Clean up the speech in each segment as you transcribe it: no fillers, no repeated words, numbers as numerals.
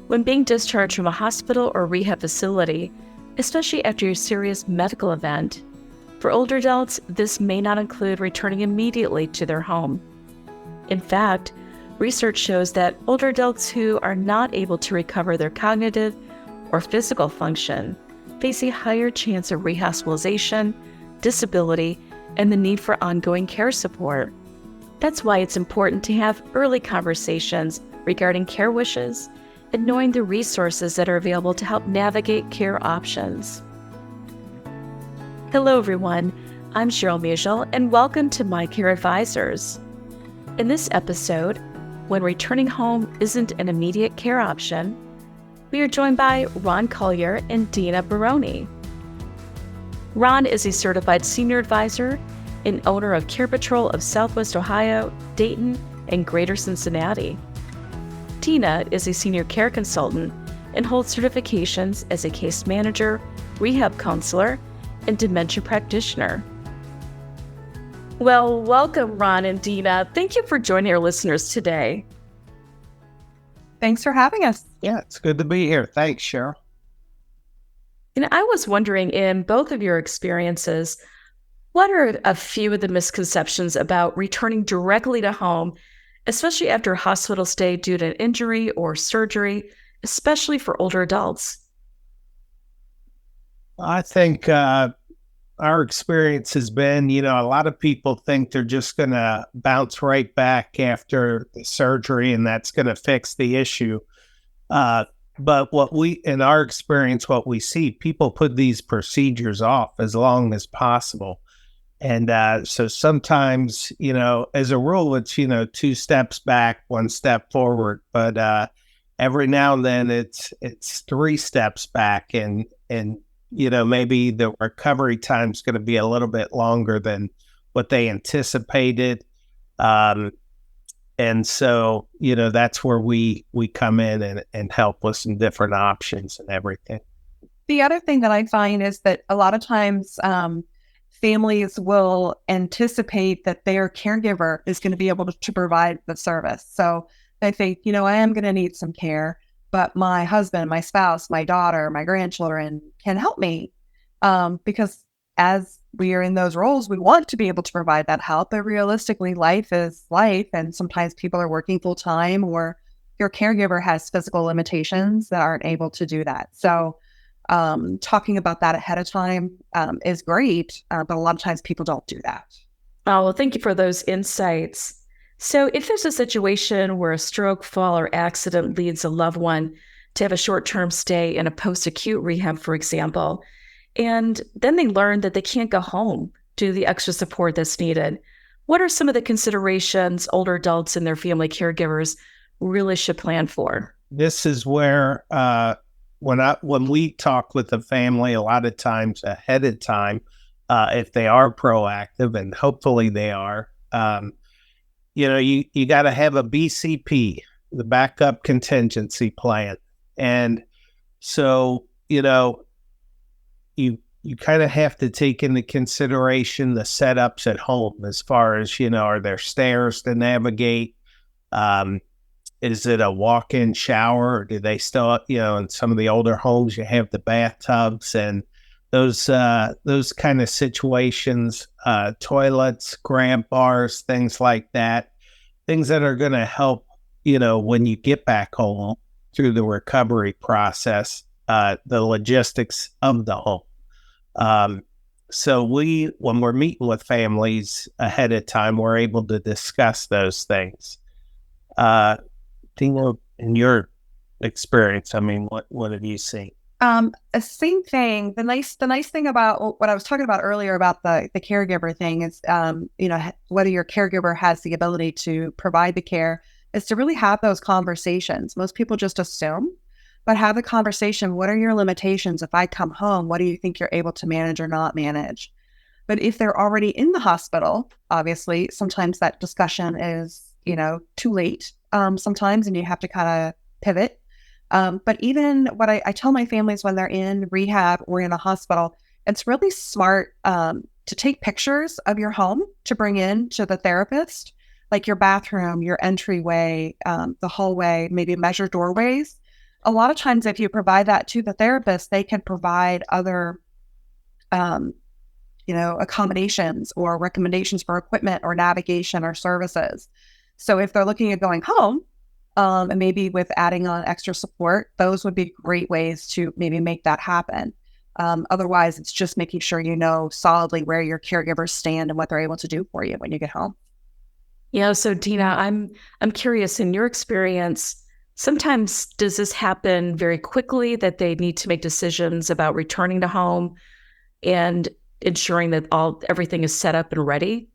When being discharged from a hospital or rehab facility, especially after a serious medical event, for older adults, this may not include returning immediately to their home. In fact, research shows that older adults who are not able to recover their cognitive or physical function face a higher chance of rehospitalization, disability, and the need for ongoing care support. That's why it's important to have early conversations regarding care wishes and knowing the resources that are available to help navigate care options. Hello, everyone. I'm Cheryl Michel, and welcome to My Care Advisors. In this episode, when returning home isn't an immediate care option, we are joined by Ron Collier and Dina Baroni. Ron is a certified senior advisor and owner of Care Patrol of Southwest Ohio, Dayton, and Greater Cincinnati. Dina is a senior care consultant and holds certifications as a case manager, rehab counselor, and dementia practitioner. Well, welcome, Ron and Dina. Thank you for joining our listeners today. Thanks for having us. Yeah, it's good to be here. Thanks, Cheryl. And I was wondering, in both of your experiences, what are a few of the misconceptions about returning directly to home, especially after a hospital stay due to an injury or surgery, especially for older adults? I think our experience has been, a lot of people think they're just going to bounce right back after the surgery and that's going to fix the issue. But in our experience, what we see, people put these procedures off as long as possible. And so sometimes, as a rule, it's, 2 steps back, 1 step forward. But every now and then it's 3 steps back and maybe the recovery time is going to be a little bit longer than what they anticipated. And so, that's where we come in and help with some different options and everything. The other thing that I find is that a lot of times families will anticipate that their caregiver is going to be able to provide the service. So they think, I am going to need some care, but my husband, my spouse, my daughter, my grandchildren can help me. Because as we are in those roles, we want to be able to provide that help, but realistically, life is life. And sometimes people are working full time or your caregiver has physical limitations that aren't able to do that. So talking about that ahead of time is great, but a lot of times people don't do that. Oh, well, thank you for those insights. So if there's a situation where a stroke, fall, or accident leads a loved one to have a short-term stay in a post-acute rehab, for example, and then they learn that they can't go home due to the extra support that's needed, what are some of the considerations older adults and their family caregivers really should plan for? This is where when we talk with the family, a lot of times ahead of time, if they are proactive, and hopefully they are, you got to have a BCP, the backup contingency plan. And so, you kind of have to take into consideration the setups at home as far as, are there stairs to navigate? Is it a walk-in shower? Or do they still, in some of the older homes, you have the bathtubs and those kind of situations, toilets, grab bars, things like that, things that are going to help, when you get back home through the recovery process, the logistics of the home. So when we're meeting with families ahead of time, we're able to discuss those things. Dina, in your experience, what have you seen? Same thing. The nice thing about what I was talking about earlier about the caregiver thing is, whether your caregiver has the ability to provide the care is to really have those conversations. Most people just assume, but have the conversation. What are your limitations? If I come home, what do you think you're able to manage or not manage? But if they're already in the hospital, obviously, sometimes that discussion is, too late sometimes, and you have to kind of pivot. But even what I tell my families when they're in rehab or in a hospital, it's really smart to take pictures of your home to bring in to the therapist, like your bathroom, your entryway, the hallway, maybe measure doorways, A lot of times, if you provide that to the therapist, they can provide other, um, accommodations or recommendations for equipment or navigation or services. So if they're looking at going home, and maybe with adding on extra support, those would be great ways to maybe make that happen. Otherwise, it's just making sure you know solidly where your caregivers stand and what they're able to do for you when you get home. So Dina, I'm curious, in your experience, sometimes does this happen very quickly that they need to make decisions about returning to home and ensuring that everything is set up and ready?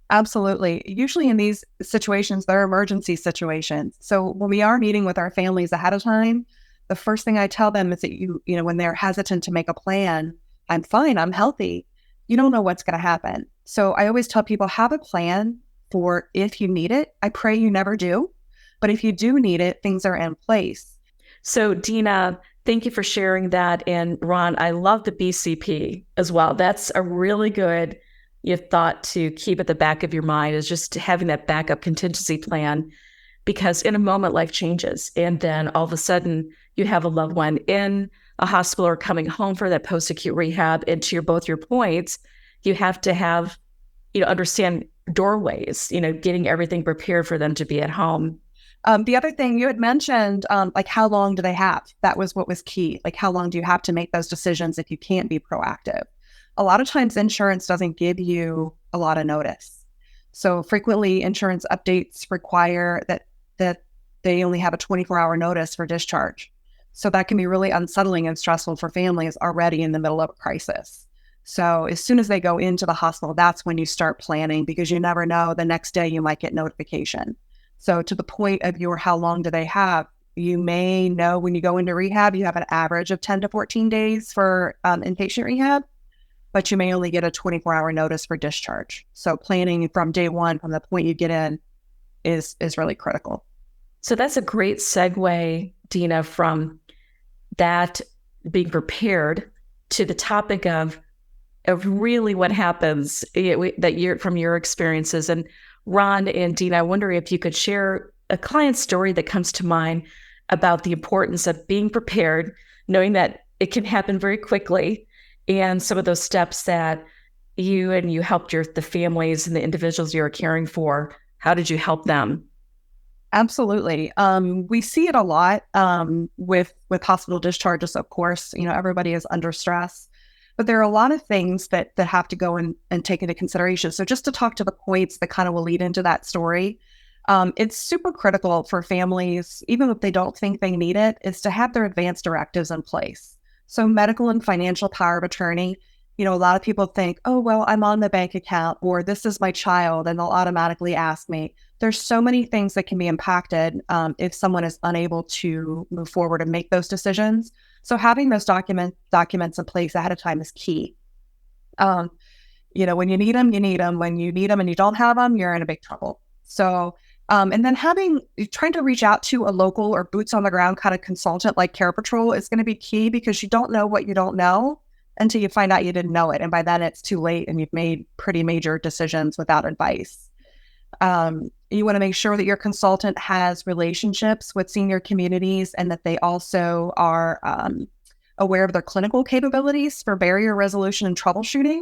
Absolutely. Usually in these situations, they're emergency situations. So when we are meeting with our families ahead of time, the first thing I tell them is that when they're hesitant to make a plan, I'm fine, I'm healthy. You don't know what's going to happen. So I always tell people, have a plan for if you need it. I pray you never do. But if you do need it, things are in place. So Dina, thank you for sharing that. And Ron, I love the BCP as well. That's a really good thought to keep at the back of your mind, is just having that backup contingency plan, because in a moment life changes, and then all of a sudden you have a loved one in a hospital or coming home for that post-acute rehab. And to both your points, you have to have understand doorways, getting everything prepared for them to be at home. The other thing you had mentioned, like how long do they have? That was what was key. Like how long do you have to make those decisions if you can't be proactive? A lot of times insurance doesn't give you a lot of notice. So frequently insurance updates require that they only have a 24-hour notice for discharge. So that can be really unsettling and stressful for families already in the middle of a crisis. So as soon as they go into the hospital, that's when you start planning, because you never know, the next day you might get notification. So to the point of your how long do they have, you may know when you go into rehab, you have an average of 10 to 14 days for inpatient rehab, but you may only get a 24-hour notice for discharge. So planning from day one, from the point you get in, is really critical. So that's a great segue, Dina, from that being prepared to the topic of really what happens from your experiences. And Ron and Dina, I wonder if you could share a client story that comes to mind about the importance of being prepared, knowing that it can happen very quickly, and some of those steps that you helped the families and the individuals you're caring for. How did you help them? Absolutely. We see it a lot with hospital discharges. Of course, everybody is under stress, but there are a lot of things that have to go and take into consideration. So just to talk to the points that kind of will lead into that story, it's super critical for families, even if they don't think they need it, is to have their advance directives in place. So medical and financial power of attorney, a lot of people think, oh, well, I'm on the bank account, or this is my child, and they'll automatically ask me. There's so many things that can be impacted if someone is unable to move forward and make those decisions. So having those documents in place ahead of time is key. When you need them, you need them. When you need them and you don't have them, you're in a big trouble. So, and then trying to reach out to a local or boots on the ground kind of consultant like Care Patrol is going to be key, because you don't know what you don't know until you find out you didn't know it. And by then it's too late and you've made pretty major decisions without advice. You want to make sure that your consultant has relationships with senior communities, and that they also are aware of their clinical capabilities for barrier resolution and troubleshooting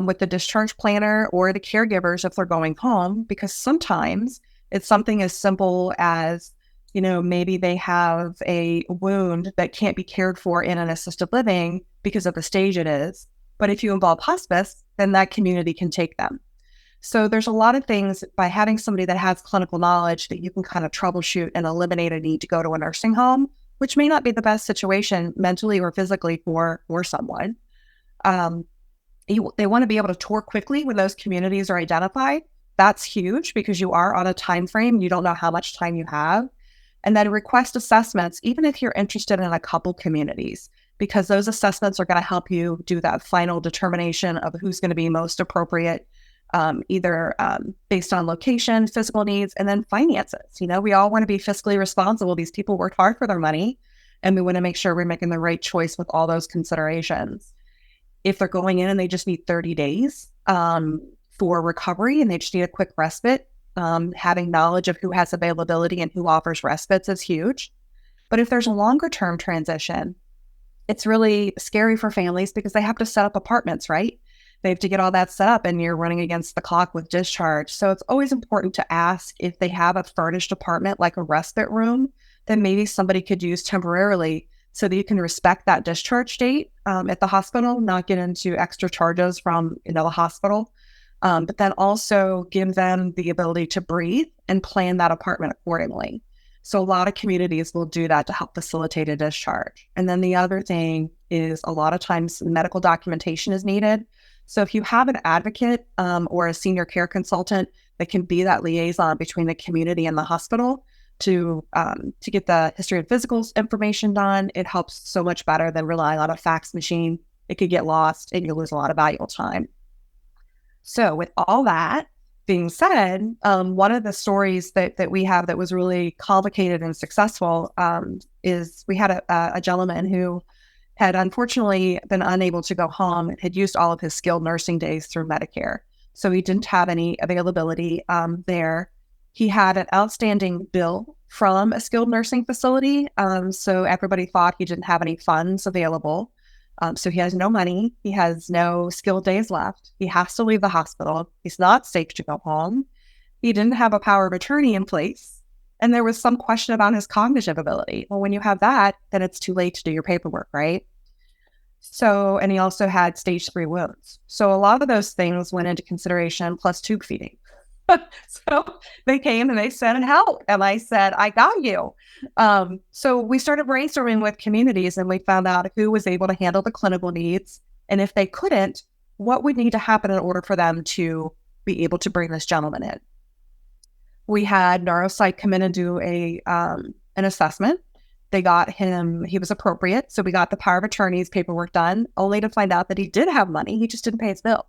with the discharge planner or the caregivers if they're going home, because sometimes it's something as simple as, maybe they have a wound that can't be cared for in an assisted living because of the stage it is. But if you involve hospice, then that community can take them. So there's a lot of things by having somebody that has clinical knowledge that you can kind of troubleshoot and eliminate a need to go to a nursing home, which may not be the best situation mentally or physically for someone. They want to be able to tour quickly when those communities are identified. That's huge, because you are on a time frame. You don't know how much time you have. And then request assessments, even if you're interested in a couple communities, because those assessments are going to help you do that final determination of who's going to be most appropriate, either based on location, physical needs, and then finances. We all want to be fiscally responsible. These people worked hard for their money, and we want to make sure we're making the right choice with all those considerations. If they're going in and they just need 30 days for recovery and they just need a quick respite, having knowledge of who has availability and who offers respites is huge. But if there's a longer term transition, it's really scary for families because they have to set up apartments, right? They have to get all that set up and you're running against the clock with discharge. So it's always important to ask if they have a furnished apartment, like a respite room, that maybe somebody could use temporarily so that you can respect that discharge date at the hospital, not get into extra charges from the hospital, but then also give them the ability to breathe and plan that apartment accordingly. So a lot of communities will do that to help facilitate a discharge. And then the other thing is a lot of times medical documentation is needed. So if you have an advocate or a senior care consultant that can be that liaison between the community and the hospital to get the history and physicals information done, it helps so much better than relying on a fax machine. It could get lost and you lose a lot of valuable time. So with all that being said, one of the stories that we have that was really complicated and successful is we had a gentleman who had unfortunately been unable to go home and had used all of his skilled nursing days through Medicare. So he didn't have any availability there. He had an outstanding bill from a skilled nursing facility. So everybody thought he didn't have any funds available. So he has no money. He has no skilled days left. He has to leave the hospital. He's not safe to go home. He didn't have a power of attorney in place. And there was some question about his cognitive ability. Well, when you have that, then it's too late to do your paperwork, right? So, and he also had stage 3 wounds. So a lot of those things went into consideration, plus tube feeding. So they came and they said, help. And I said, I got you. So we started brainstorming with communities and we found out who was able to handle the clinical needs. And if they couldn't, what would need to happen in order for them to be able to bring this gentleman in. We had neuropsych come in and do an assessment. They got him, he was appropriate. So we got the power of attorney's paperwork done, only to find out that he did have money. He just didn't pay his bill.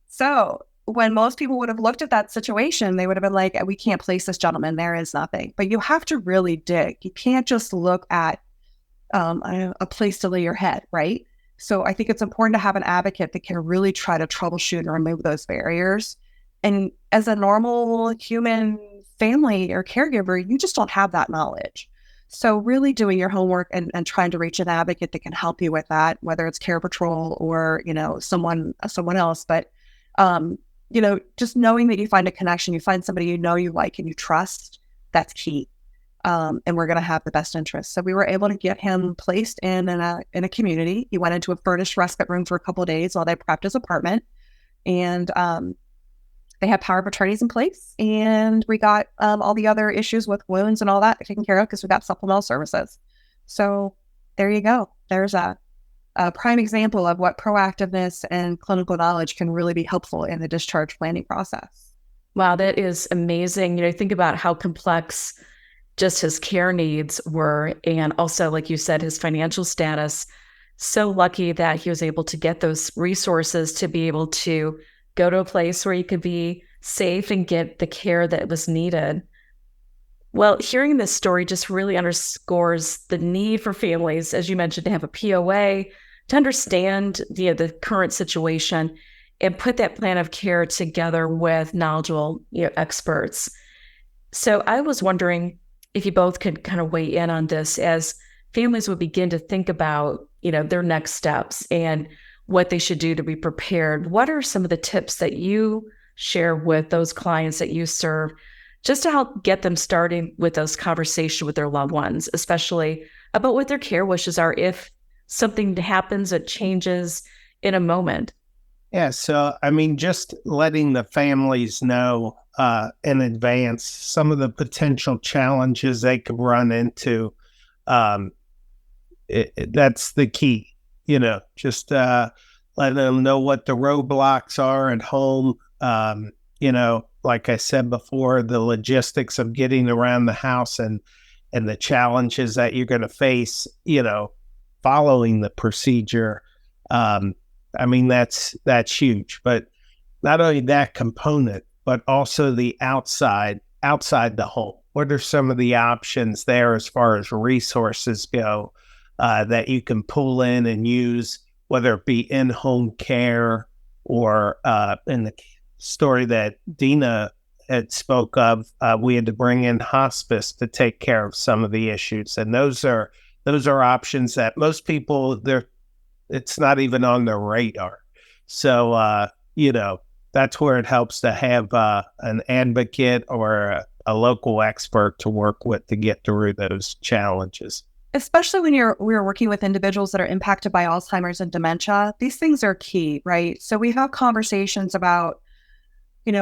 So when most people would have looked at that situation, they would have been like, we can't place this gentleman. There is nothing. But you have to really dig. You can't just look at a place to lay your head, right? So I think it's important to have an advocate that can really try to troubleshoot and remove those barriers. And as a normal human family or caregiver, you just don't have that knowledge. So really doing your homework and trying to reach an advocate that can help you with that, whether it's Care Patrol or, someone else. But just knowing that you find a connection, you find somebody you like and you trust, that's key. And we're going to have the best interest. So we were able to get him placed in a community. He went into a furnished respite room for a couple of days while they prepped his apartment. And they had power of attorneys in place. And we got all the other issues with wounds and all that taken care of because we got supplemental services. So there you go. There's a prime example of what proactiveness and clinical knowledge can really be helpful in the discharge planning process. Wow, that is amazing. Think about how complex just his care needs were. And also, like you said, his financial status. So lucky that he was able to get those resources to be able to go to a place where he could be safe and get the care that was needed. Well, hearing this story just really underscores the need for families, as you mentioned, to have a POA, to understand the current situation and put that plan of care together with knowledgeable experts. So I was wondering if you both could kind of weigh in on this as families would begin to think about their next steps and what they should do to be prepared. What are some of the tips that you share with those clients that you serve just to help get them starting with those conversations with their loved ones, especially about what their care wishes are if something happens that changes in a moment? Yeah, so just letting the families know in advance some of the potential challenges they could run into. That's the key. Just let them know what the roadblocks are at home. Like I said before, the logistics of getting around the house and the challenges that you're going to face, following the procedure. That's huge. But not only that component, but also the outside the home. What are some of the options there as far as resources go that you can pull in and use, whether it be in-home care or in the story that Dina had spoke of, we had to bring in hospice to take care of some of the issues, and those are options that most people it's not even on their radar. So that's where it helps to have an advocate or a local expert to work with to get through those challenges. Especially when we're working with individuals that are impacted by Alzheimer's and dementia, these things are key, right? So we have conversations about, is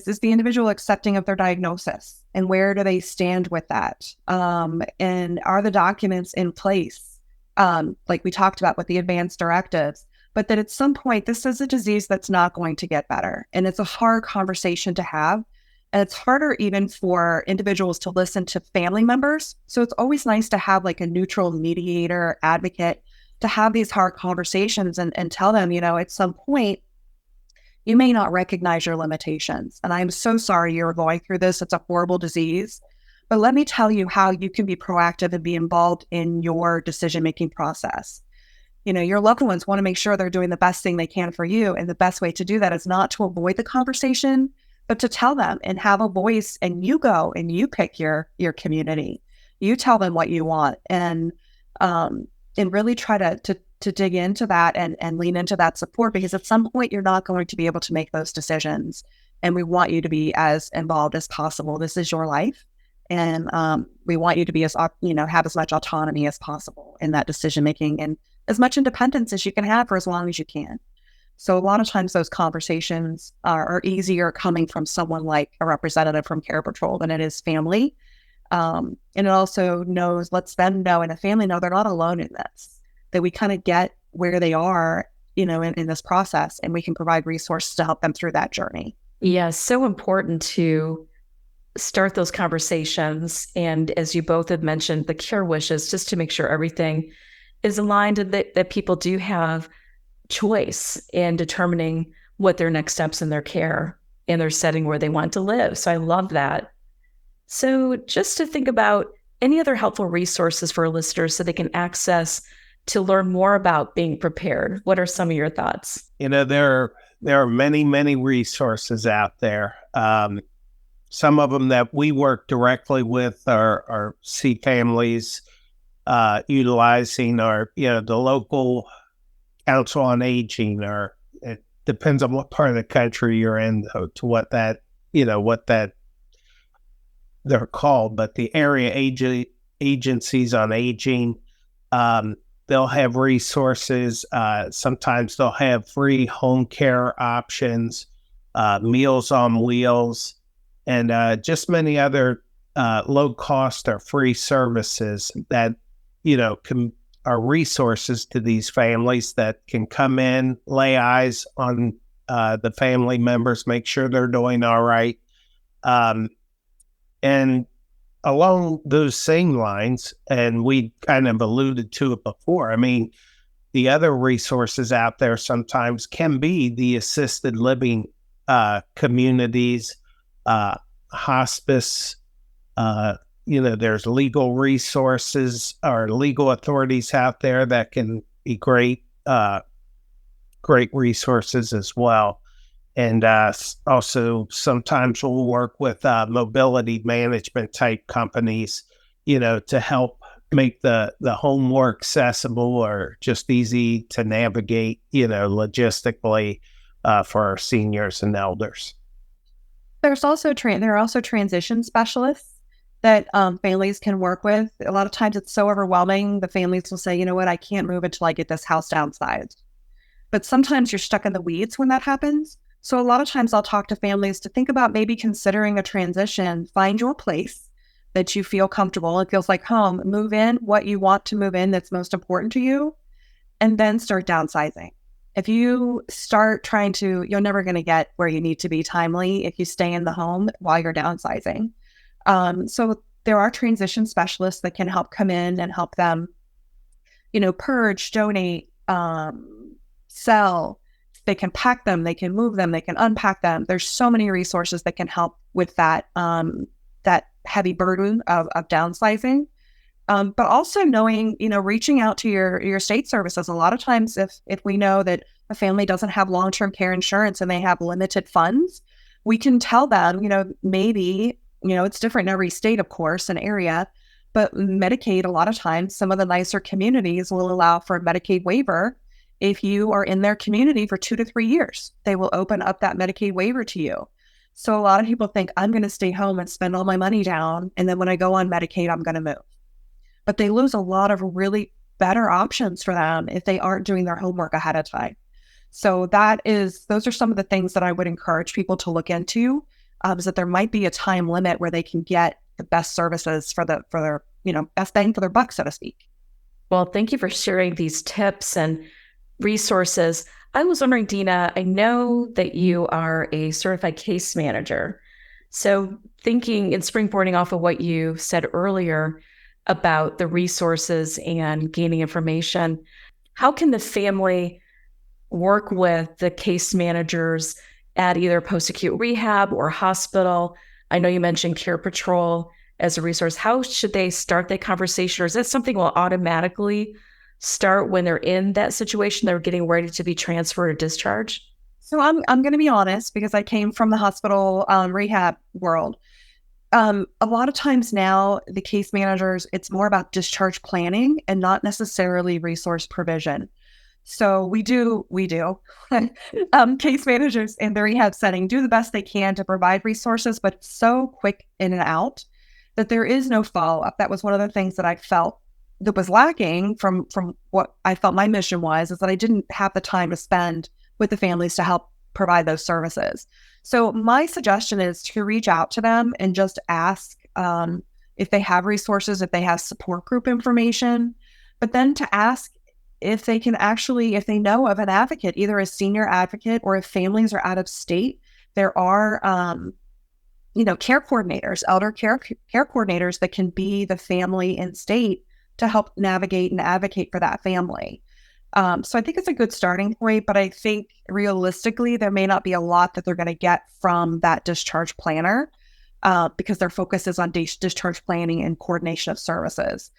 the individual accepting of their diagnosis, and where do they stand with that? And are the documents in place? Like we talked about with the advanced directives, but that at some point, this is a disease that's not going to get better. And it's a hard conversation to have. And it's harder even for individuals to listen to family members. So it's always nice to have like a neutral mediator, advocate, to have these hard conversations and tell them, at some point, you may not recognize your limitations. And I'm so sorry you're going through this. It's a horrible disease. But let me tell you how you can be proactive and be involved in your decision-making process. Your loved ones want to make sure they're doing the best thing they can for you. And the best way to do that is not to avoid the conversation, but to tell them and have a voice, and you go and you pick your community. You tell them what you want, and really try to dig into that and lean into that support, because at some point you're not going to be able to make those decisions. And we want you to be as involved as possible. This is your life. And we want you to be have as much autonomy as possible in that decision-making, and as much independence as you can have for as long as you can. So a lot of times those conversations are easier coming from someone like a representative from Care Patrol than it is family. And it also lets them know, and the family know, they're not alone in this, that we kind of get where they are, in this process, and we can provide resources to help them through that journey. Yeah, so important to start those conversations. And as you both have mentioned, the care wishes, just to make sure everything is aligned and that people do have choice in determining what their next steps in their care and their setting where they want to live. So I love that. So just to think about any other helpful resources for our listeners so they can access to learn more about being prepared. What are some of your thoughts? There are many, many resources out there. Some of them that we work directly with are see families utilizing the local Council on Aging, or it depends on what part of the country you're in to what that they're called, but the area agencies on aging, they'll have resources. Sometimes they'll have free home care options, Meals on Wheels, and just many other low cost or free services that are resources to these families that can come in, lay eyes on the family members, make sure they're doing all right. And along those same lines, and we kind of alluded to it before, the other resources out there sometimes can be the assisted living communities, hospice. There's legal resources or legal authorities out there that can be great resources as well. And also sometimes we'll work with mobility management type companies, to help make the home more accessible or just easy to navigate, logistically for our seniors and elders. There are also transition specialists that families can work with. A lot of times it's so overwhelming. The families will say, you know what, I can't move until I get this house downsized. But sometimes you're stuck in the weeds when that happens. So a lot of times I'll talk to families to think about maybe considering a transition. Find your place that you feel comfortable. It feels like home. Move in what you want to move in that's most important to you, and then start downsizing. If you start you're never going to get where you need to be timely if you stay in the home while you're downsizing. So there are transition specialists that can help come in and help them, purge, donate, sell. They can pack them, they can move them, they can unpack them. There's so many resources that can help with that heavy burden of downsizing. But also knowing, reaching out to your state services. A lot of times if we know that a family doesn't have long-term care insurance and they have limited funds, we can tell them, maybe, it's different in every state, of course, and area, but Medicaid, a lot of times, some of the nicer communities will allow for a Medicaid waiver. If you are in their community for 2 to 3 years, they will open up that Medicaid waiver to you. So a lot of people think, I'm going to stay home and spend all my money down, and then when I go on Medicaid, I'm going to move. But they lose a lot of really better options for them if they aren't doing their homework ahead of time. So those are some of the things that I would encourage people to look into, is that there might be a time limit where they can get the best services for their, best bang for their buck, so to speak. Well, thank you for sharing these tips and resources. I was wondering, Dina, I know that you are a certified case manager. So thinking and springboarding off of what you said earlier about the resources and gaining information, how can the family work with the case managers at either post-acute rehab or hospital? I know you mentioned Care Patrol as a resource. How should they start that conversation? Or is that something will automatically start when they're in that situation, they're getting ready to be transferred or discharged? So I'm going to be honest, because I came from the hospital rehab world. A lot of times now, the case managers, it's more about discharge planning and not necessarily resource provision. So we do case managers in the rehab setting do the best they can to provide resources, but it's so quick in and out that there is no follow-up. That was one of the things that I felt that was lacking from what I felt my mission was, is that I didn't have the time to spend with the families to help provide those services. So my suggestion is to reach out to them and just ask if they have resources, if they have support group information, but then to ask if they know of an advocate, either a senior advocate, or if families are out of state, there are, care coordinators, elder care coordinators that can be the family in state to help navigate and advocate for that family. So I think it's a good starting point, but I think realistically, there may not be a lot that they're going to get from that discharge planner because their focus is on discharge planning and coordination of services.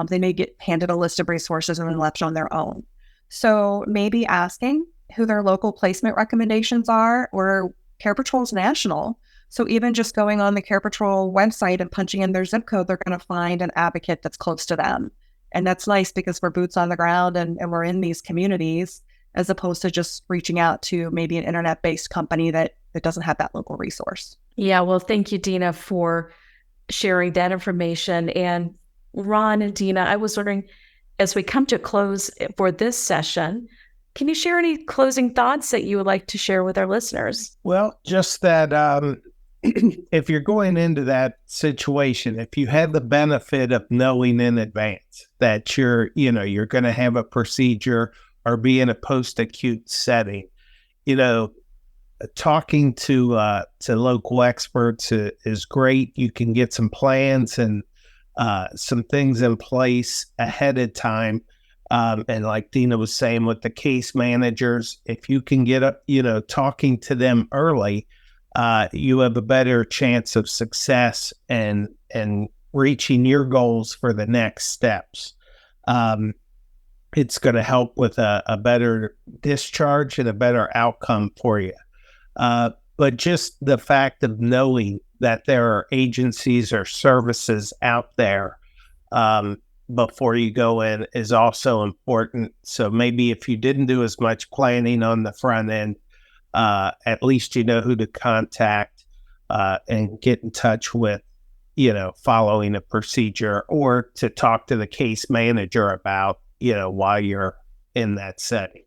They may get handed a list of resources and then left on their own. So maybe asking who their local placement recommendations are, or Care Patrol's national. So even just going on the Care Patrol website and punching in their zip code, they're going to find an advocate that's close to them. And that's nice because we're boots on the ground and we're in these communities, as opposed to just reaching out to maybe an internet-based company that doesn't have that local resource. Yeah, well, thank you, Dina, for sharing that information. And Ron and Dina, I was wondering, as we come to close for this session, can you share any closing thoughts that you would like to share with our listeners? Well, just that if you're going into that situation, if you have the benefit of knowing in advance that you're going to have a procedure or be in a post-acute setting, talking to local experts is great. You can get some plans and some things in place ahead of time. And like Dina was saying with the case managers, if you can get up, talking to them early, you have a better chance of success and reaching your goals for the next steps. It's going to help with a better discharge and a better outcome for you. But just the fact of knowing that there are agencies or services out there before you go in is also important. So maybe if you didn't do as much planning on the front end, at least you know who to contact and get in touch with, following a procedure, or to talk to the case manager about, while you're in that setting.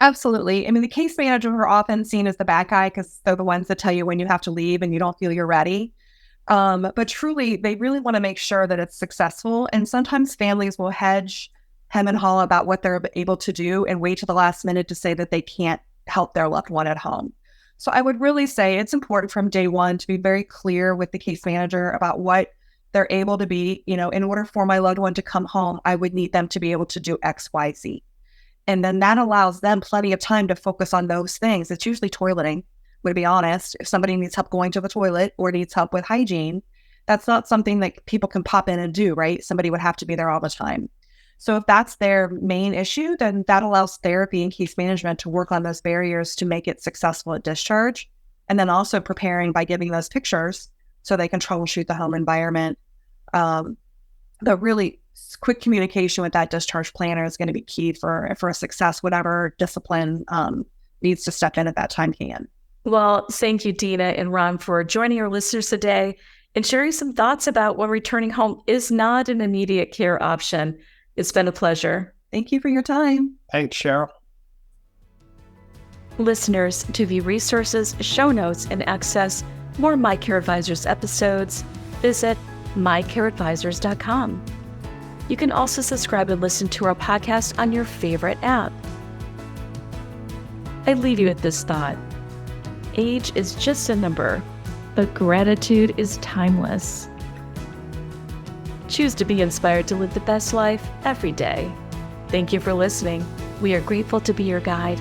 Absolutely. I mean, the case managers are often seen as the bad guy because they're the ones that tell you when you have to leave and you don't feel you're ready. But truly, they really want to make sure that it's successful. And sometimes families will hedge, hem and haw about what they're able to do and wait to the last minute to say that they can't help their loved one at home. So I would really say it's important from day one to be very clear with the case manager about what they're able to be. In order for my loved one to come home, I would need them to be able to do X, Y, Z. And then that allows them plenty of time to focus on those things. It's usually toileting, to be honest. If somebody needs help going to the toilet or needs help with hygiene, that's not something that people can pop in and do, right? Somebody would have to be there all the time. So if that's their main issue, then that allows therapy and case management to work on those barriers to make it successful at discharge. And then also preparing by giving those pictures so they can troubleshoot the home environment. The really quick communication with that discharge planner is going to be key for a success, whatever discipline needs to step in at that time can. Well, thank you, Dina and Ron, for joining our listeners today and sharing some thoughts about when returning home is not an immediate care option. It's been a pleasure. Thank you for your time. Thanks, Cheryl. Listeners, to view resources, show notes, and access more My Care Advisors episodes, visit mycareadvisors.com. You can also subscribe and listen to our podcast on your favorite app. I leave you with this thought. Age is just a number, but gratitude is timeless. Choose to be inspired to live the best life every day. Thank you for listening. We are grateful to be your guide.